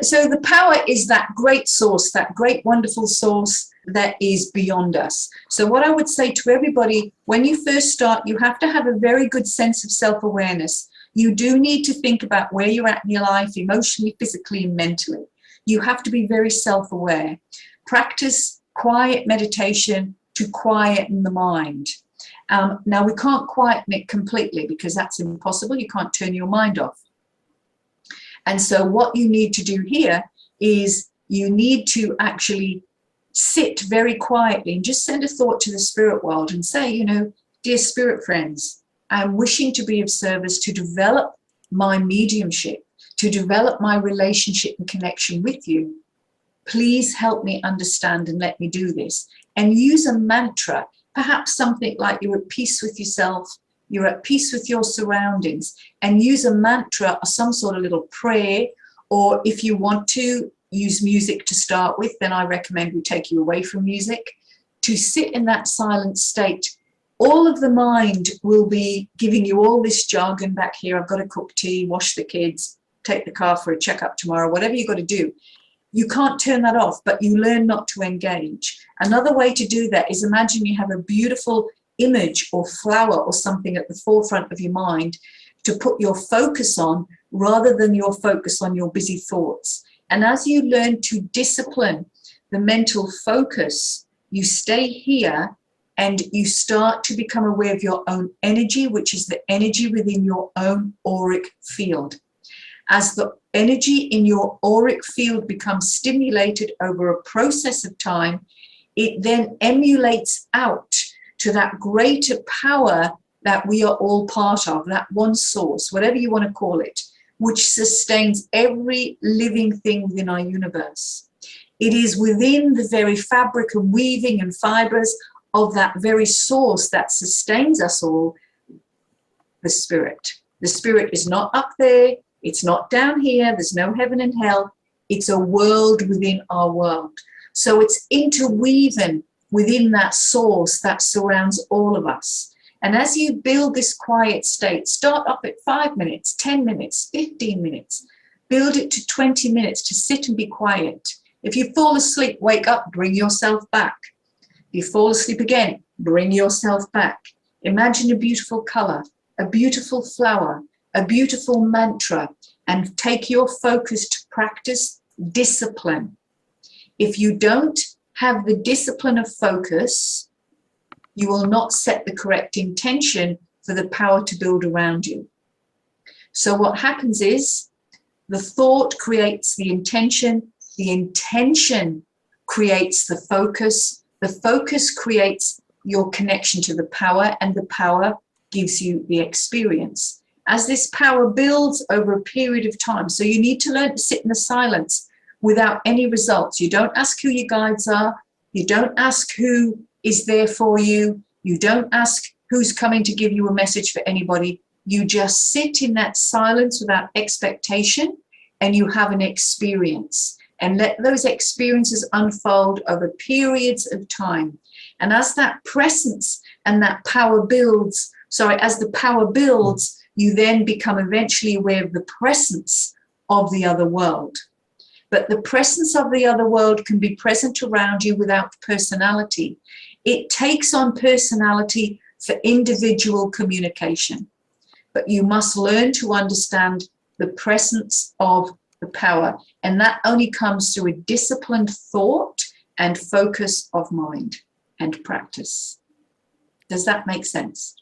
So the power is that great source, that great, wonderful source that is beyond us. So what I would say to everybody, when you first start, you have to have a very good sense of self-awareness. You do need to think about where you're at in your life, emotionally, physically, and mentally. You have to be very self-aware. Practice quiet meditation to quieten the mind. Now, we can't quieten it completely because that's impossible. You can't turn your mind off. And so what you need to do here is you need to actually sit very quietly and just send a thought to the spirit world and say, you know, dear spirit friends, I'm wishing to be of service to develop my mediumship, to develop my relationship and connection with you. Please help me understand and let me do this. And use a mantra, perhaps something like you're at peace with yourself, you're at peace with your surroundings, and use a mantra or some sort of little prayer, or if you want to use music to start with, then I recommend we take you away from music to sit in that silent state. All of the mind will be giving you all this jargon back here. I've got to cook tea, wash the kids, take the car for a checkup tomorrow, whatever you've got to do. You can't turn that off, but you learn not to engage. Another way to do that is imagine you have a beautiful image or flower or something at the forefront of your mind to put your focus on rather than your focus on your busy thoughts. And as you learn to discipline the mental focus, you stay here and you start to become aware of your own energy, which is the energy within your own auric field. As the energy in your auric field becomes stimulated over a process of time, it then emulates out to that greater power that we are all part of, that one source, whatever you want to call it, which sustains every living thing within our universe. It is within the very fabric and weaving and fibers of that very source that sustains us all, the spirit. The spirit is not up there, it's not down here, there's no heaven and hell, it's a world within our world. So it's interweaving within that source that surrounds all of us. And as you build this quiet state, start off at 5 minutes, 10 minutes, 15 minutes, build it to 20 minutes to sit and be quiet. If you fall asleep, wake up, bring yourself back. If you fall asleep again, bring yourself back. Imagine a beautiful color, a beautiful flower, a beautiful mantra, and take your focus to practice discipline. If you don't have the discipline of focus, you will not set the correct intention for the power to build around you. So what happens is the thought creates the intention creates the focus creates your connection to the power, and the power gives you the experience. As this power builds over a period of time, so you need to learn to sit in the silence without any results. You don't ask who your guides are. You don't ask who is there for you. You don't ask who's coming to give you a message for anybody. You just sit in that silence without expectation, and you have an experience. And let those experiences unfold over periods of time. And as that presence and that power builds, as the power builds, you then become eventually aware of the presence of the other world. But the presence of the other world can be present around you without personality. It takes on personality for individual communication. But you must learn to understand the presence of the power. And that only comes through a disciplined thought and focus of mind and practice. Does that make sense?